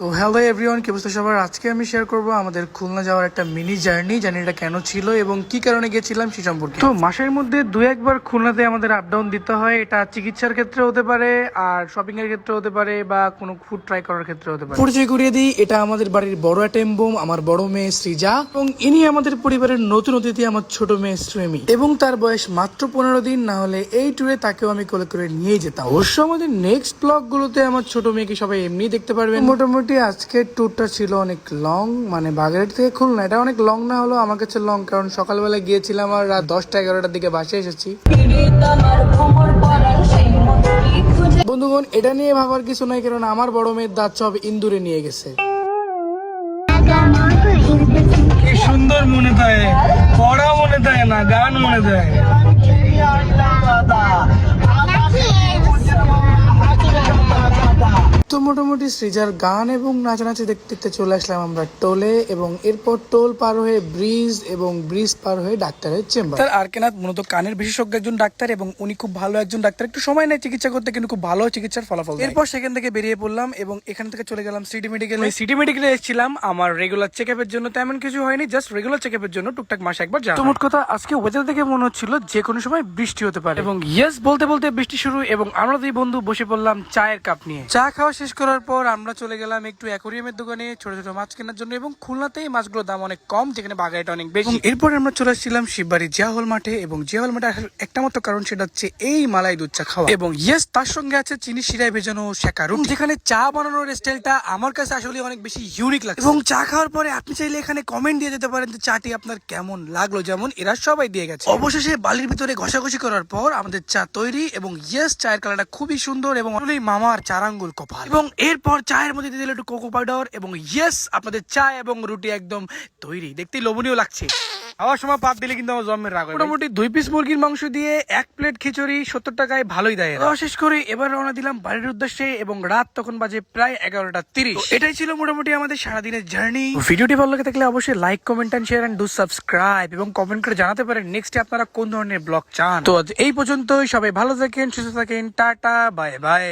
তো hello everyone, কি অবস্থা সবার? আজকে আমি শেয়ার করবো আমাদের খুলনা যাওয়ার একটা মিনি জার্নিটা কেন ছিল এবং কি কারণে গেছিলাম সে সম্পর্কে। তো মাসের মধ্যে দু একবার খুলনাতে আমাদের আপ ডাউন দিতে হয়। এটা চিকিৎসার ক্ষেত্রে হতে পারে, আর শপিং এর ক্ষেত্রে হতে পারে, বা কোনো ফুড ট্রাই করার ক্ষেত্রে হতে পারে। পরিচয় করিয়ে দিই, এটা আমাদের বাড়ির বড় অ্যাটেম্বুম, আমার বড় মেয়ে সৃজা, এবং ইনি আমাদের পরিবারের নতুন অতিথি, আমার ছোট মেয়ে শ্রেমি, এবং তার বয়স মাত্র 15 দিন। না হলে এই ট্যুরে তাকেও আমি কোলে করে নিয়ে যেতাম। অবশ্য আমাদের নেক্সট ব্লগ গুলোতে আমার ছোট মেয়েকে সবাই এমনি দেখতে পারবেন। মোটামুটি আজকের ট্যুরটা ছিল অনেক লং, মানে বাগেরহাট থেকে খুলনা, এটা অনেক লং না হলো আমার কাছে লং, কারণ সকালবেলা গিয়েছিলাম আর রাত 10টা-11টার দিকে বাসায় এসেছি। বন্ধুগণ, এটা নিয়ে ভাবার কিছু নাই, কারণ আমার বড় মেয়ের দাঁত সব ইন্দুরে নিয়ে গেছে। কি সুন্দর মনে থাকে, পড়া মনে থাকে না, গান মনে থাকে। তো মোটামুটি সৃজার গান এবং নাচানাচি দেখতে দেখতে চলে আসলাম আমরা টোলে, এবং এরপর টোল পার হয়ে ব্রিজ, এবং ব্রিজ পার হয়ে ডাক্তারের চেম্বার। তার আরকেনাথ মূলত কানের বিশেষজ্ঞ একজন ডাক্তার, এবং উনি খুব ভালো একজন ডাক্তার। একটু সময় নেয় চিকিৎসা করতে, কিন্তু খুব ভালো চিকিৎসার ফলাফল। এরপর সেখান থেকে বেরিয়ে পড়লাম এবং এখান থেকে চলে গেলাম সিটি মেডিকেলে। সিটি মেডিকেলে এসেছিলাম আমার রেগুলার চেক আপের জন্য। তেমন কিছু হয়নি, জাস্ট রেগুলার চেক আপের জন্য টুকটাক মাসে একবার যাওয়া। তো মোট কথা, আজকে ওয়েদার দেখে মনে হচ্ছিল যে কোনো সময় বৃষ্টি হতে পারে, এবং ইয়েস বলতে বলতে বৃষ্টি শুরু, এবং আমরা দুই বন্ধু বসে পড়লাম চায়ের কাপ নিয়ে। চা খাওয়া শেষ করার পর আমরা চলে গেলাম একটু অ্যাকোরিয়ামের দোকানে ছোট ছোট মাছ কেনার জন্য, এবং খুলনাতেই মাছগুলোর দাম অনেক কম, যেখানে বাগাইটা অনেক বেশি। এরপর আমরা চলে আসছিলাম শিববাড়ি জিয়াহল মাঠে, এবং জিয়াহল মাঠে আসার একটা মাত্র কারণ, সেটা হচ্ছে এই মালাই দুধ চা খাওয়া, এবং ইয়েস তার সঙ্গে আছে চিনি শিরায় ভেজানো শেখা রুটি, যেখানে চা বানানোর স্টাইলটা আমার কাছে আসলে অনেক বেশি ইউনিক লাগে। এবং চা খাওয়ার পরে আপনি চাইলে এখানে কমেন্ট দিয়ে যেতে পারেন যে চাটি আপনার কেমন লাগলো, যেমন এরা সবাই দিয়ে গেছে। অবশেষে বালির ভিতরে ঘষাঘষি করার পর আমাদের চা তৈরি, এবং ইয়েস চায়ের কালারটা খুবই সুন্দর, এবং আসলেই মামার চার আঙ্গুল কপাল। এবং এরপর চায়ের মধ্যে দিয়ে দিল একটু কোকো পাউডার, এবং ইয়েস আপনাদের চা এবং রুটি একদম তৈরি। দেখতেই লোভনীয় লাগছে। খাওয়ার সময় পাত দিলে কিন্তু আমার জন্মের রাগ হয়। মোটামুটি 2 পিস মুরগির মাংস দিয়ে 1 প্লেট খিচুড়ি 70 টাকায় ভালোই দেয়। শেষ করে এবার রওনা দিলাম বাড়ির উদ্দেশ্যে, এবং রাত তখন বাজে প্রায় 11:30। এটাই ছিল মোটামুটি আমাদের সারাদিনের জার্নি। ভিডিওটি ভালো লাগে থাকলে অবশ্যই like, comment and share and do subscribe, এবং কমেন্ট করে জানাতে পারেন নেক্সট আপনারা কোন ধরনের ব্লগ চান। তো আজ এই পর্যন্তই, সবাই ভালো থাকেন, সুস্থ থাকেন, টাটা, বাই বাই।